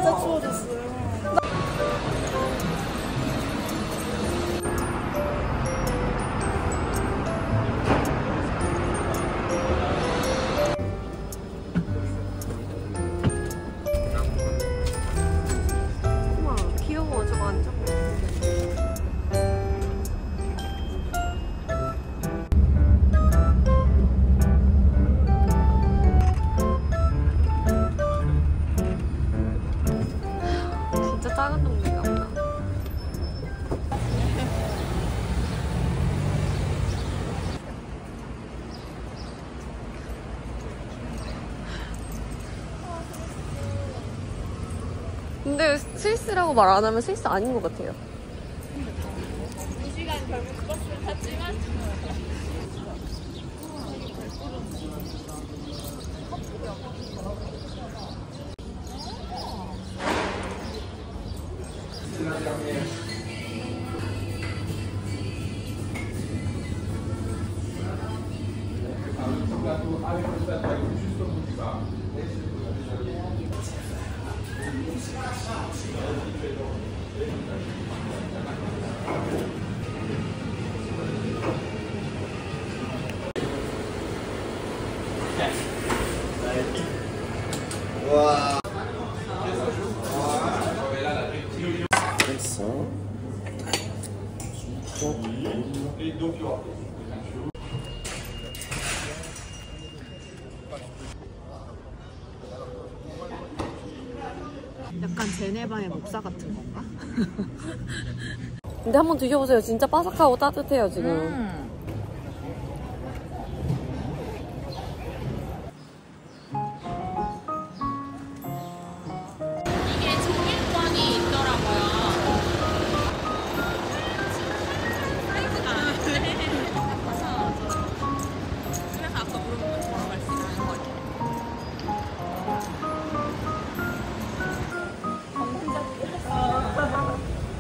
진짜 추워졌어요. 우와, 귀여워. 저거 완전. 진짜 작은 동네가 보다. 근데 스위스라고 말 안 하면 스위스 아닌 것 같아요. 이 시간 결국 버스를 탔지만 와. 약간 제네바의 목사 같은 건가? 근데 한번 드셔보세요. 진짜 바삭하고 따뜻해요, 지금. 이게 종일권이 있더라고요. 사이즈가 그래서 아까 물어본 거 바로 말씀하신 것 같아요.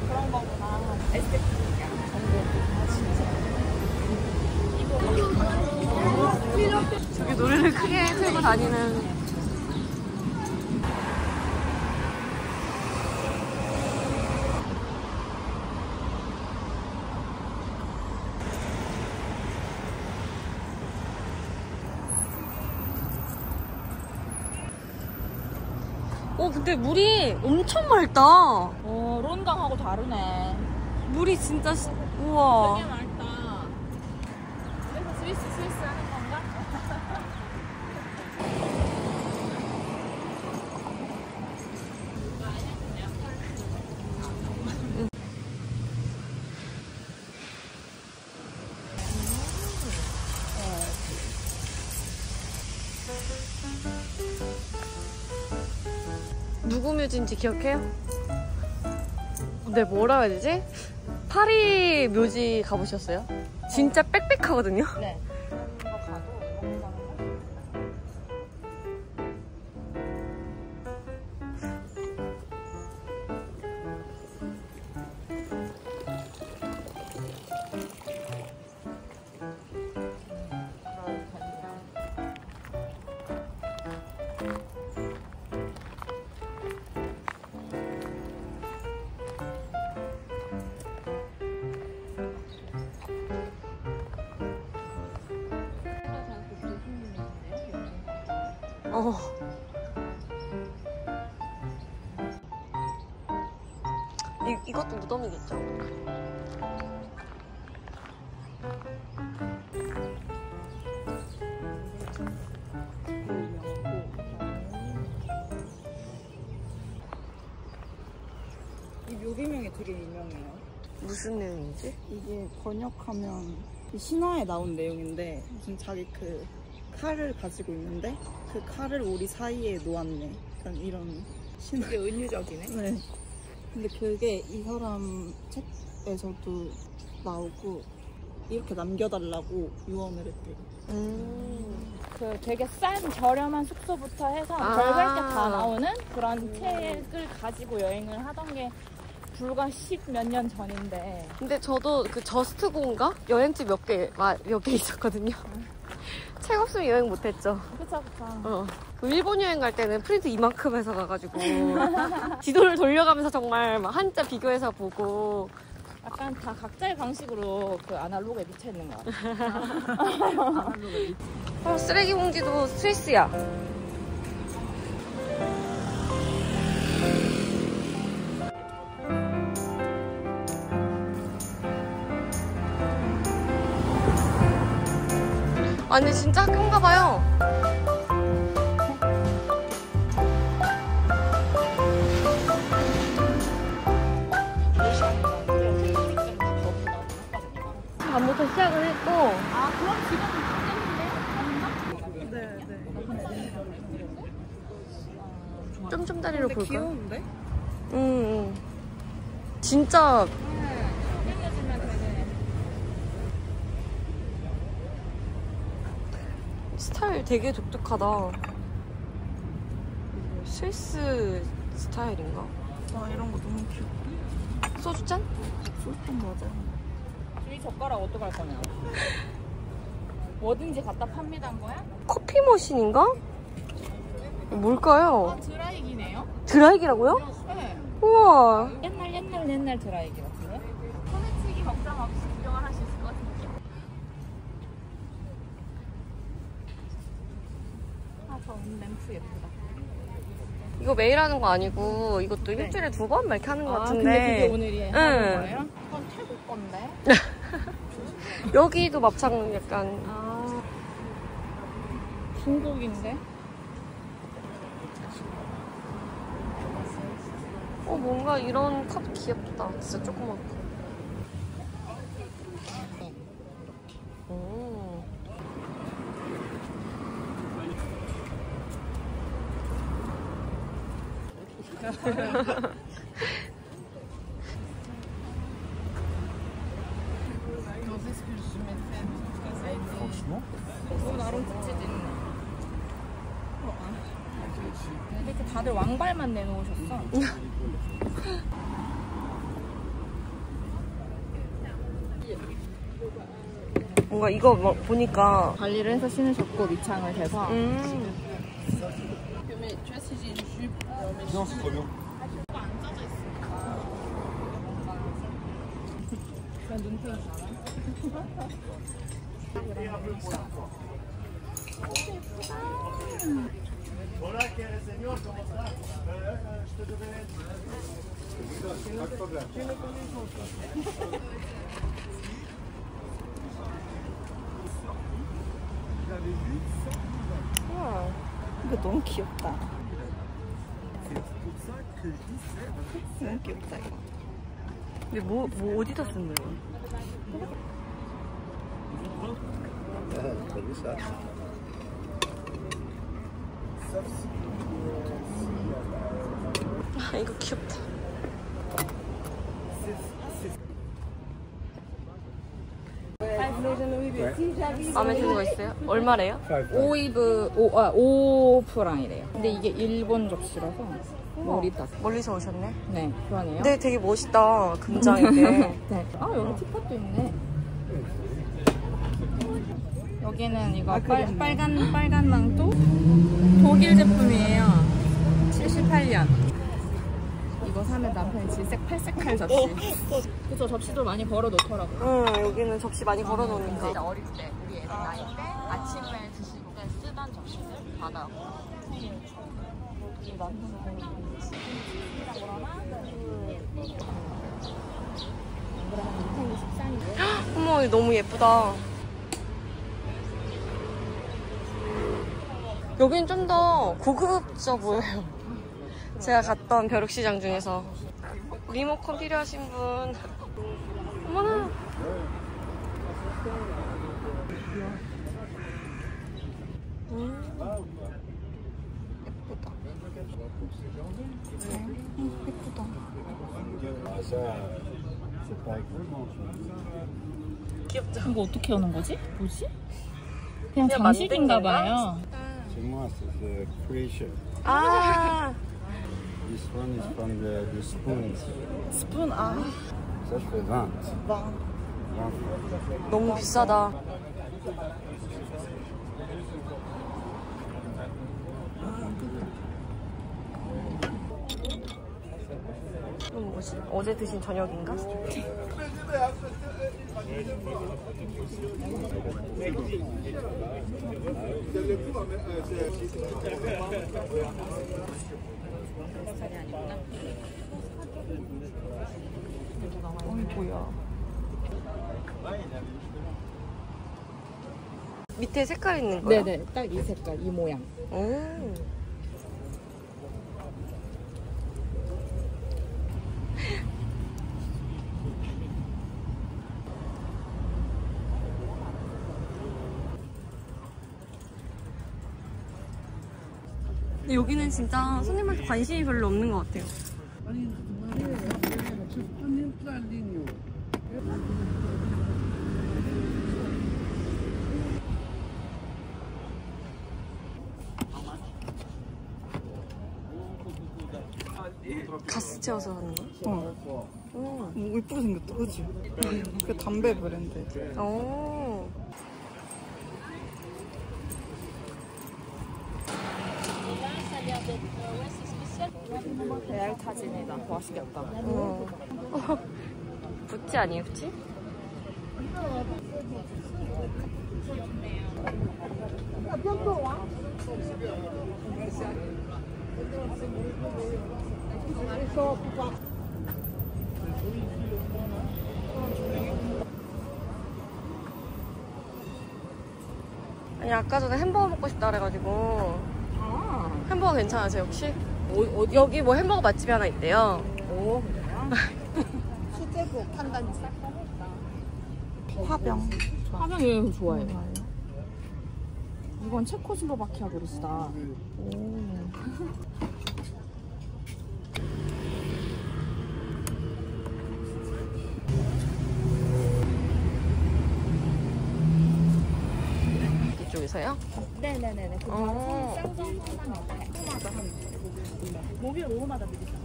그런 거구나. 에스테틱이야. 저기 노래를 크게 틀고 다니는. 근데 물이 엄청 맑다. 론강하고 다르네. 물이 진짜 우와. 되게 맑다. 그래서 스위스 하는 건가? 누구 묘지인지 기억해요? 네, 뭐라 해야 되지? 파리 묘지 가보셨어요? 진짜 빽빽하거든요? 네. 그런 거 가도 이런 거 이것도 무덤이겠죠? 이 묘비명이 되게 유명해요. 무슨 내용이지? 이게 번역하면 이 신화에 나온 내용인데 무슨 자기 그 칼을 가지고 있는데 그 칼을 우리 사이에 놓았네. 약간 이런 신화. 되게 은유적이네. 네. 근데 그게 이 사람 책에서도 나오고 이렇게 남겨달라고 유언을 했대요. 그 되게 싼 저렴한 숙소부터 해서 별별 게 다 나오는 그런 책을 가지고 여행을 하던 게 불과 10몇 년 전인데. 근데 저도 그 저스트고인가? 여행지 몇 개 있었거든요. 책 없으면 여행 못했죠. 그쵸. 그 일본 여행 갈 때는 프린트 이만큼 해서 가가지고 지도를 돌려가면서 정말 막 한자 비교해서 보고. 약간 다 각자의 방식으로 그 아날로그에 미쳐 있는 것 같아요. 쓰레기 봉지도 스위스야. 아 근데 진짜 학교인가 봐요. 밤부터 시작을 했고. 아, 그럼 지금 네. 쫌쫌다리로 볼까? 귀여운데? 진짜 끝내주면 되네. 스타일 되게 독특하다. 스위스 스타일인가? 와, 이런 거 너무 귀엽다. 소주잔? 소스통 맞아. 주위 젓가락 어떡할 거냐? 뭐든지 갖다 팝니다인 거야? 커피 머신인가? 뭘까요? 드라이기네요? 드라이기라고요? 네. 우와. 옛날 드라이기 같은데? 소매치기 걱정 없이 구경을 할 수 있을 것 같은데. 아, 저 램프 예쁘다. 이거 매일 하는 거 아니고 이것도 일주일에 2번 막 이렇게 하는 거 같은데. 근데 그게 오늘이 응. 하는 거예요? 그건 태국 건데? 여기도 막창 약간. 아, 중국인데? 뭔가 이런 컵 귀엽다. 진짜 조그맣고. 나름 굿즈도 있네. 이렇게 다들 왕발만 내놓으셨어. 뭔가 이거 보니까 관리를 해서 신으셨고 밑창을 대서 그냥 눈탱이 이거 너무 귀엽다. 너무 귀엽다, 이거. 근데 뭐 어디다 쓴 거야? 아, 이거 귀엽다. 마음에 드는 거 있어요? 얼마래요? 오프랑이래요. 근데 이게 일본 접시라서 멀리서 오셨네? 네, 그러네요. 근데 되게 멋있다. 금장 이렇게. 네. 아, 여기 티팟도 있네. 여기는 이거 빨간 망토? 독일 제품이에요. 78년. 이거 사면 남편이 질색 팔색할 접시. 그쵸, 접시도 많이 걸어 놓더라고요. 응, 여기는 접시 많이 걸어 놓으니까. 진짜 어릴 때, 우리 애들 나이 때 아침에 드실 때 쓰던 접시들 받아요. 어머, 이거 너무 예쁘다. 여긴 좀 더 고급져 보여요. 제가 갔던 벼룩시장 중에서. 리모컨 필요하신 분. 어머나. 예쁘다. 귀엽죠? 이거 어떻게 하는 거지? 뭐지? 그냥 장식인가 봐요. The creation. 아, This one is from the spoons. 스푼, 아. Ça, je fais 20. 와. 20. 너무 비싸다. 이건 뭐지? 어제 드신 저녁인가? 뭐야? 밑에 색깔 있는 거야? 네네, 딱 이 색깔, 이 모양. 오. 근데 여기는 진짜 손님한테 관심이 별로 없는 것 같아요. 가스 채워서 하는 거야? 뭐 이쁘게 생겼다, 그치? 그 담배 브랜드. 오. 레알 타진이다. 맛있겠다. 부치 아니에요, 부치? 아니 아까 전에 햄버거 먹고 싶다 그래가지고. 햄버거 괜찮으세요 혹시? 여기 뭐 햄버거 맛집이 하나 있대요. 오, 그래요? 수제복 판단지. 화병. 화병 여행 좋아해요. 이건 체코슬로바키아 그릇이다. 오. 이쪽에서요? 네네네네. 그 어. 쌍정 하나마다 한 목요일 오후마다 드리잖아.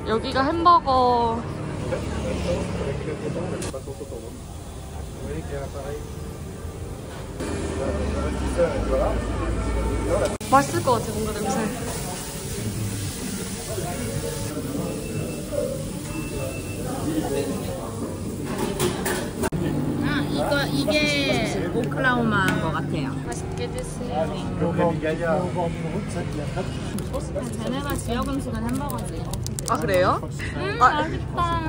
여기가 햄버거. 맛있을 것 같아, 뭔가 냄새. 이게 오클라호마인 것 같아요. 맛있게 드세요. 쟤네가 지역 음식은 햄버거지. 아, 그래요? 맛있다.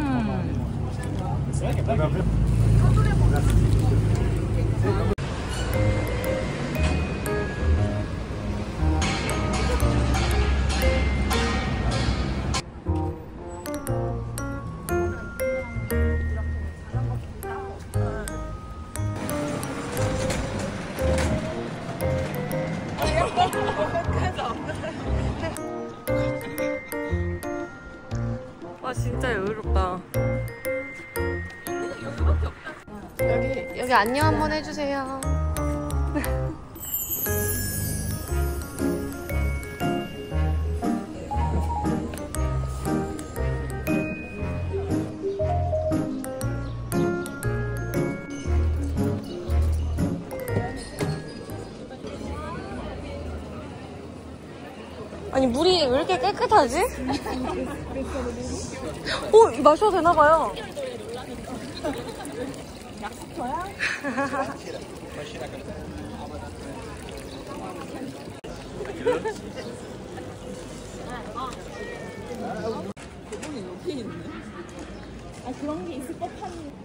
와, 진짜 여유롭다. 여기 안녕 한번 해주세요. 아니 물이 왜 이렇게 깨끗하지? 마셔도 되나봐요. 약속터야? 여기 있네. 아 그런 게 있을 법한.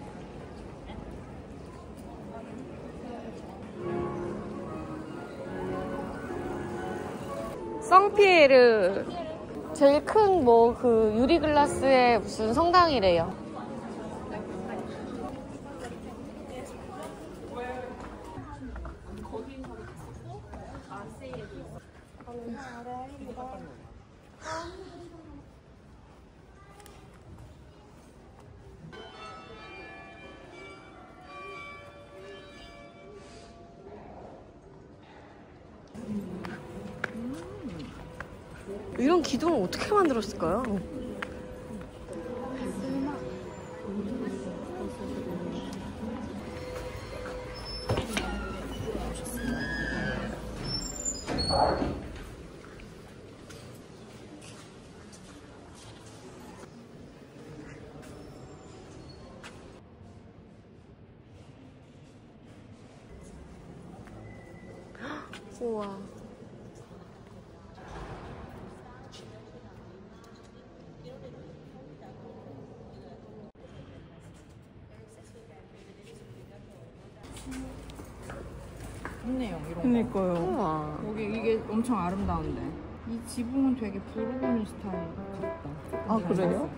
성피에르 제일 큰 뭐 그 유리 글라스의 무슨 성당이래요. 이런 기둥을 어떻게 만들었을까요? 우와. 있네요, 이런 거. 그니까요. 우와. 여기 이게 엄청 아름다운데. 이 지붕은 되게 부르고니 스타일 같다. 아, 그래요?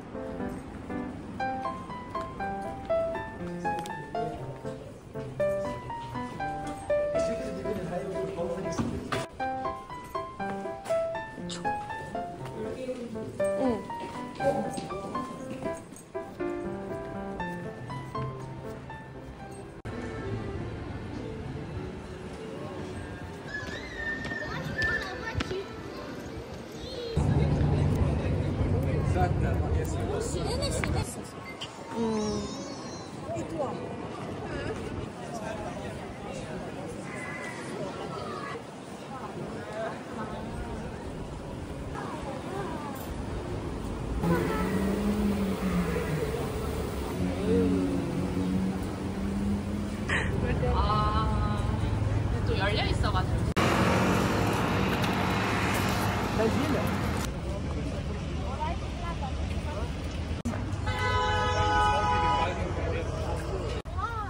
응. 또 열려 있어가지고.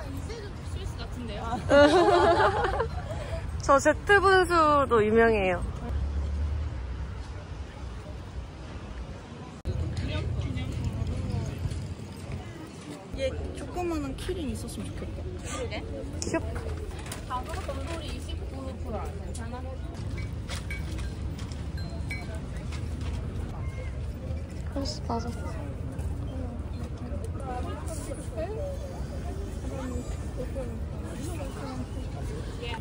이제는 스위스 같은데요? 저 제트분수도 유명해요. 얘 조그마한 키링 있었으면 좋겠다. 그러게. 귀엽다. 단어 건돌이 29%. 괜찮아? 그래서 맞아.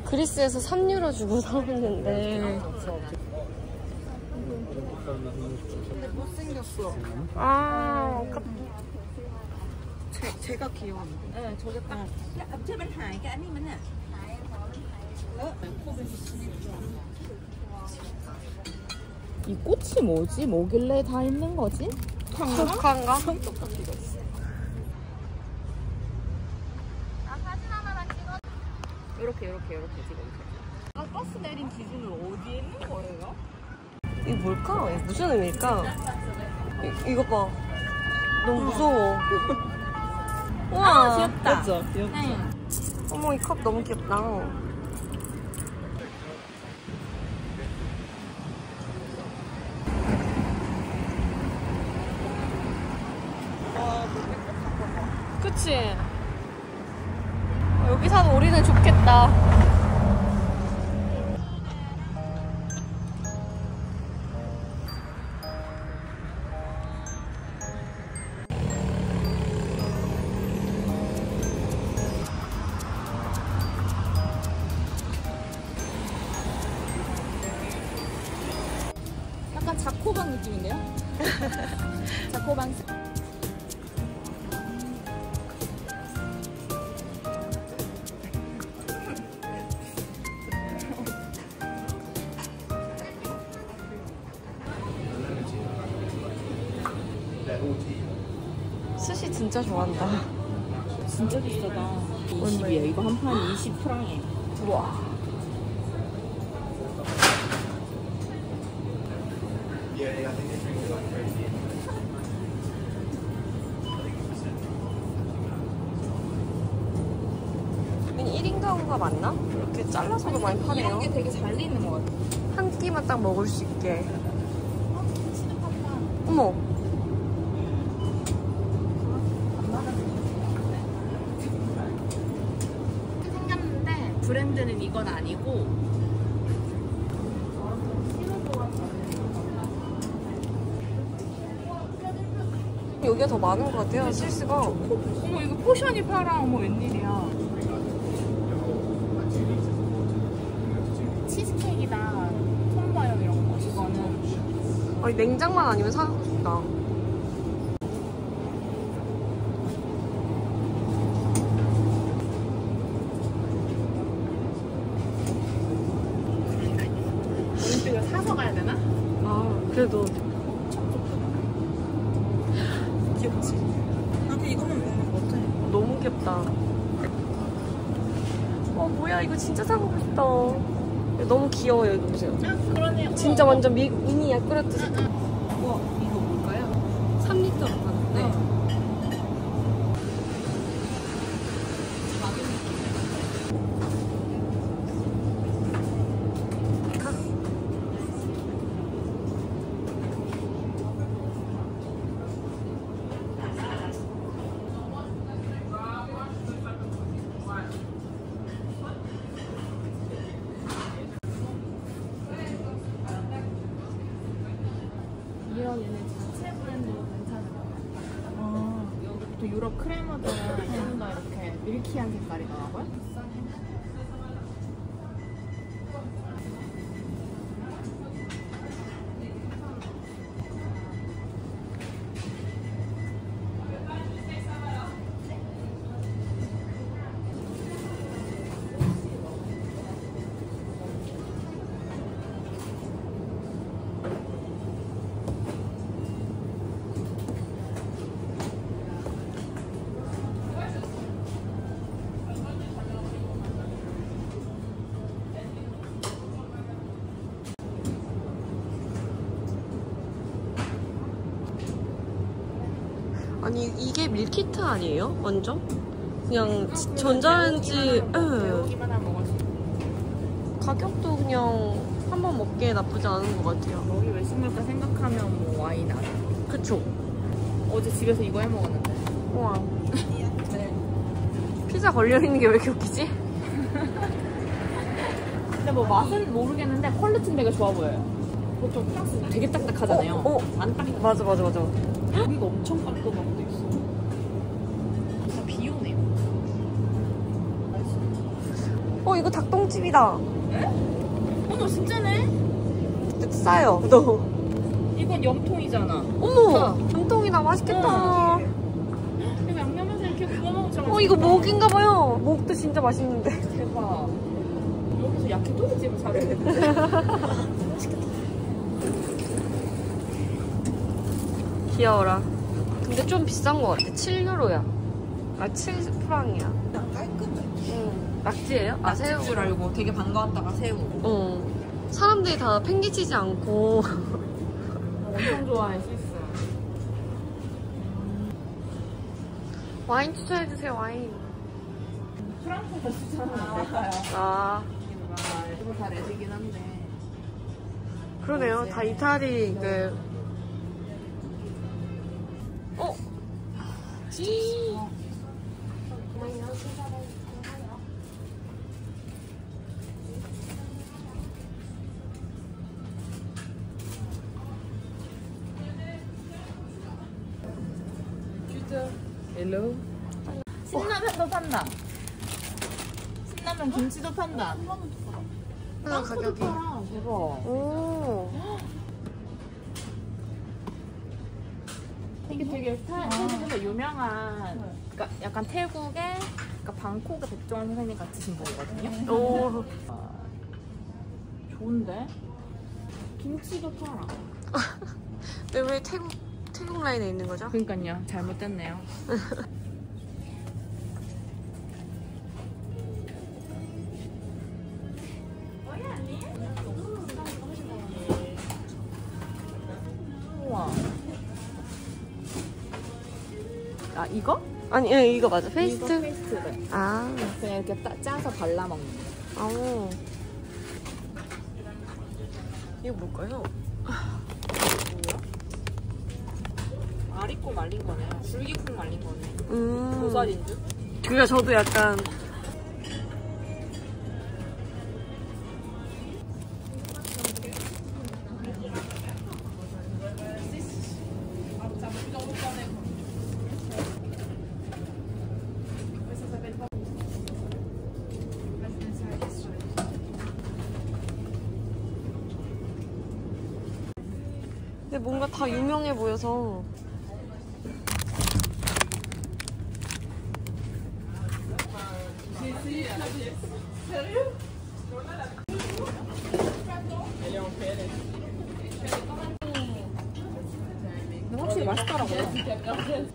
그리스에서 3유로 주고 사왔는데. 근데 못생겼어. 아, 제가 귀여웠는데. 네, 저게 딱. 이 꽃이 뭐지? 뭐길래 다 있는 거지? 독한가? 이렇게 찍어주세요. 아, 버스 내린 기준은 어디에 있는 거예요? 이거 뭘까? 이거 무슨 의미일까? 이거 봐. 너무 무서워. 우와. 귀엽다. 그죠? 귀엽죠? 네. 어머, 이 컵 너무 귀엽다. 그치? 여기 사는 우리는 좋겠다. 약간 자코방 느낌인데요? 자코방. 스시 진짜 좋아한다. 진짜 비싸다. 20이에요. 이거 한 판 20프랑이에요. 우와. 이게 1인 가구가 맞나? 이렇게 잘라서도 많이 파네요. 이런 게 되게 잘 있는 것 같아요. 한 끼만 딱 먹을 수 있게. 어머. 생겼는데 브랜드는 이건 아니고 여기가 더 많은 것 같아요, 실수가. 어머 이거 포션이 팔아. 어머 웬일이야. 치즈케이크다. 톰바요 이런 거. 이거는 아니, 냉장만 아니면 사고 싶다. 우리가 사서 가야 되나? 아, 그래도. 귀엽지? 나도 이것만 먹는 거 같아. 너무 귀엽다. 뭐야, 이거 진짜 사고 싶다. 너무 귀여워요, 이거 보세요. 그러네요. 진짜 완전 미니 야쿠르트. 이거 뭘까요? 3리터 받았는데. 이런 얘네 자체 브랜드도 괜찮은 것 같아요. 여기부터 유럽 크레머들은 좀 더 이렇게 밀키한 색깔이더라고요. 아니, 이게 밀키트 아니에요? 완전? 그냥 전자레인지, 여기만 하면 먹을 수 있어요. 가격도 그냥 한번 먹기에 나쁘지 않은 것 같아요. 여기 외식물가 생각하면 뭐 와인 안. 그쵸? 어제 집에서 이거 해 먹었는데. 우와. 네. 피자 걸려있는 게 왜 이렇게 웃기지? 근데 뭐 맛은 모르겠는데 퀄리티는 되게 좋아 보여요. 보통 프랑스 되게 딱딱하잖아요. 안 딱딱. 맞아. 여기가 엄청 깔끔하게 돼 있어. 다 비오네요. 이거 닭똥집이다. 어머 진짜네? 싸요, 너. 이건 염통이잖아. 어머! 염통이다. 맛있겠다. 이거 양념해서 이렇게 구워 먹으면 이거 목인가봐요. 목도 진짜 맛있는데. 대박. 여기서 야키토리집을 사겠는데. 귀여워라. 근데 좀 비싼 것 같아. 7유로야. 7프랑이야. 깔끔해. 응. 낙지예요? 아, 새우. 줄 알고 되게 반가웠다가 새우. 사람들이 다 팽개치지 않고. 엄청 좋아해 스위스. 와인 추천해주세요, 와인. 프랑스에서 추천하면 안 될까요? 아, 이거 다 레드긴 한데. 그러네요. 다 이탈리, 헬로. 신라면도 판다. 신라면 김치도 판다. 하나 가격이. 팔아. 대박. 오. 이게 되게 태국에서 유명한, 그러니까 약간 태국의, 그러니까 방콕의 백종원 선생님 같으신 분이거든요. 오. 좋은데? 김치도 팔아. 왜 태국 라인에 있는 거죠? 그러니까요. 잘못됐네요. 우와. 아 이거? 아니, 예, 이거 맞아. 페이스트? 이거 페이스트래. 아. 그냥 이렇게 짜서 발라 먹는 거. 아오. 이거 뭘까요? 아리꼬 말린 거네. 줄기콩 말린 거네. 보살인 줄? 그니까 저도 약간. 근데 뭔가 다 유명해 보여서. 근데 확실히 맛있더라고요.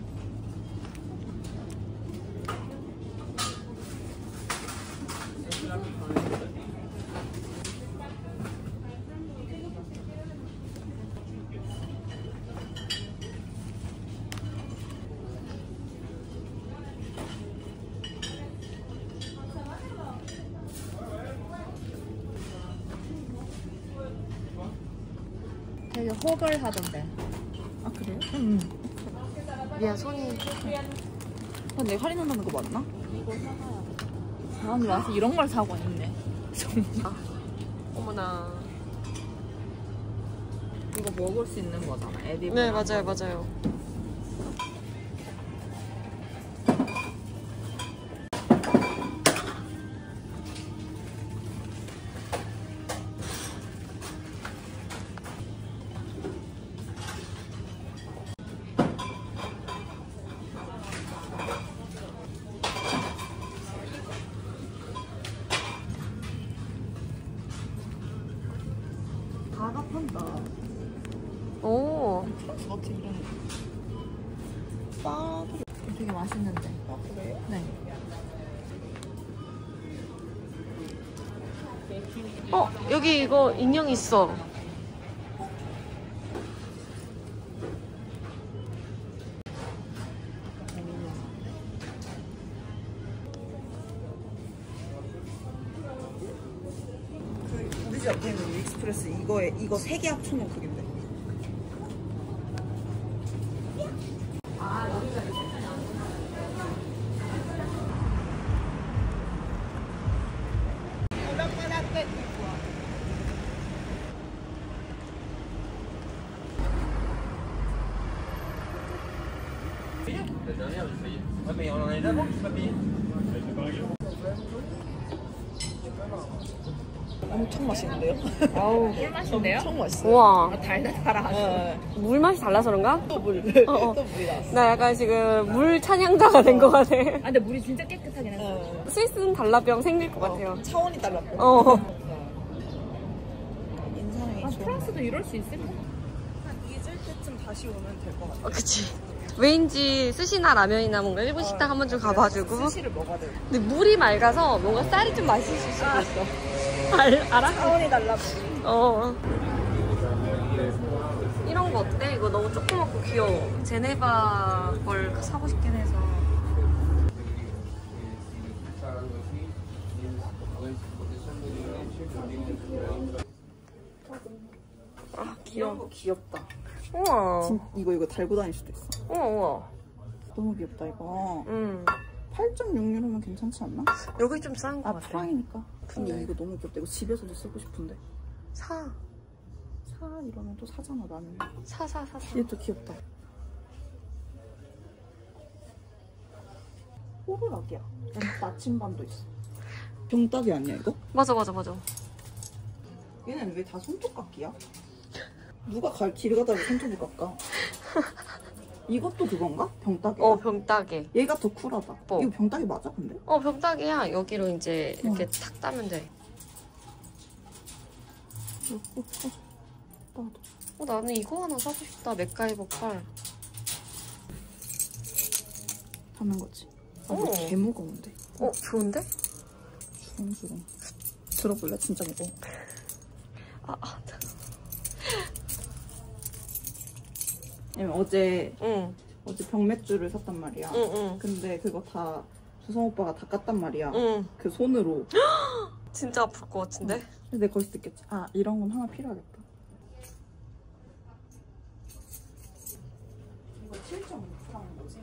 되게 호걸하던데. 아 그래요? 응. 미안, 손이. 근데 할인한다는 거 맞나? 사람이 와서 이런 걸 사고 있네. 어머나. 이거 먹을 수 있는 거잖아. 에디블. 네, 맞아요, 맞아요. 다가 판다. 오. 같은 이런 빠들이. 되게 맛있는데. 아 그래요? 네. 여기 이거 인형 있어. 우리 집 앞에 있는 익스프레스 이거 3개 합치면 그긴데. 엄청 맛있는데요? 아우. 꿀맛인데요? 엄청 맛있어요. 우와. 달달하죠. 물 맛이 달라서 그런가? 또 물. 어. 또 물이 나왔어. 나 약간 지금 물 찬양자가 된 것 같아. 아, 근데 물이 진짜 깨끗하긴 했어. 스위스는 달라병 생길 것 같아요. 차원이 달랐고. 인상이 아, 좋은. 프랑스도 이럴 수 있을까? 한 잊을 때쯤 다시 오면 될 것 같아. 그치. 왠지 스시나 라면이나 뭔가 일본 식당 한번 좀 가봐주고. 스시를 먹어야 돼. 근데 물이 맑아서 뭔가 쌀이 좀 맛있을 수도 있어. 알아? 차원이 달랐고. 이런 거 어때? 이거 너무 조그맣고 귀여워. 제네바 걸 사고 싶긴 해서. 아, 이런 거 귀엽다. 우와. 이거 달고 다닐 수도 있어. 우와. 너무 귀엽다 이거. 8.6 8.6유로면 괜찮지 않나? 여기 좀 싼 거 아 같아. 프랑이니까. 근데 근데. 이거 너무 귀엽다. 이거 집에서도 쓰고 싶은데. 사. 사 이러면 또 사잖아 나는. 사. 얘도 귀엽다. 호루라기야. 나침반도 있어. 병따기 아니야 이거? 맞아. 얘는 왜 다 손톱깎이야? 누가 길 가다가 손톱을 깎아? 이것도 그건가? 병따기? 병따개. 얘가 더 쿨하다. 뭐? 이거 병따기 맞아 근데? 병따개야. 여기로 이제 이렇게 탁 따면 돼. 나도. 나는 이거 하나 사고 싶다. 맥가이버 칼. 하는 거지. 아, 오. 이거 개 무거운데. 좋은데? 주렁주렁. 들어볼래? 진짜 무거워. 왜냐면 어제 병맥주를 샀단 말이야. 응. 근데 그거 다 주성 오빠가 다 깠단 말이야. 응. 그 손으로. 진짜 아플 것 같은데? 근데 거기서 느꼈지. 아 이런 건 하나 필요하겠다. 이거 7.6하는 거지?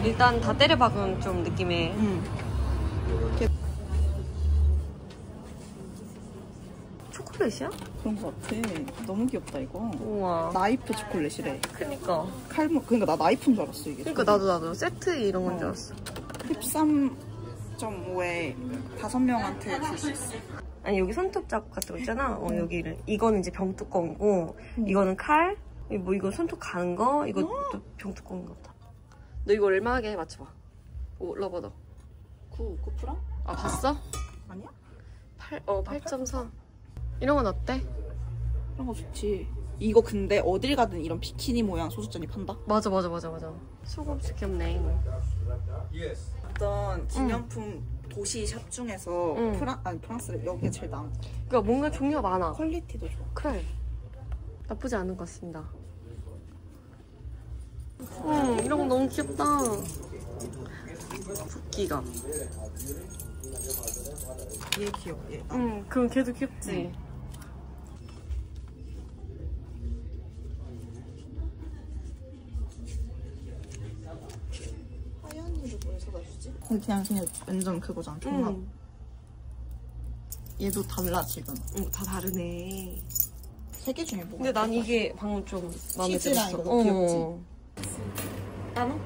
일단 다 때려박은 좀 느낌의. 초콜릿이야? 그런 거 같아. 너무 귀엽다 이거. 우와. 나이프 초콜릿이래. 그니까. 그러니까 나 나이프인 줄 알았어 이게. 그니까 나도 세트 이런 건 줄 알았어. 13.5에 5명한테 줄 수 있어. 아니 여기 손톱 자국 같은 거 있잖아. 여기를. 이거는 이제 병뚜껑이고 이거는 칼. 뭐 이거 손톱 가는 거. 이것도 병뚜껑인가 보다. 너 이거 얼마 하게 맞춰봐. 오, 러버더. 9%? 아 봤어? 아니야? 8.4. 이런 건 어때? 그런 거 좋지. 이거 근데 어딜 가든 이런 비키니 모양 소주잔이 판다? 맞아. 소금치 귀엽네. 어떤 기념품 도시샵 중에서 프랑스래. 여기가 제일 나은 거 같아. 그러니까 뭔가 종류가 많아. 퀄리티도 좋아. 그래. 나쁘지 않은 것 같습니다. 이런 거 너무 귀엽다. 토끼가. 얘 귀여워. 얘. 그럼 걔도 귀엽지. 하연이를 뭘 사다 주지? 그냥 완전 그거잖아. 종합. 얘도 달라 지금. 다 다르네. 세 개 중에 뭐가? 근데 난 이게 방금 좀 마음에 들었어. 치즈랑 이거 귀엽지? 나는?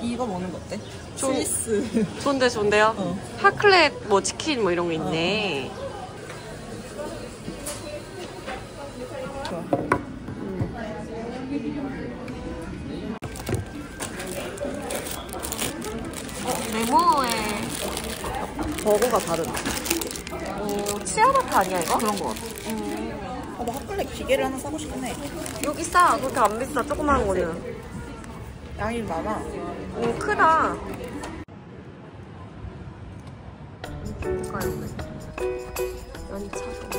이거 먹는 거 어때? 스위스. 좋은데요? 파클렛 뭐 치킨 뭐 이런 거 있네. 네모에 버거가 다르다. 치아바타 아니야 이거? 그런 거 같아. 나 핫플렉 기계를 하나 사고 싶긴 해. 여기 싸. 그렇게 안 비싸. 조그만 거는. 양이 많아. 오, 크다. 뭘까요? 연차.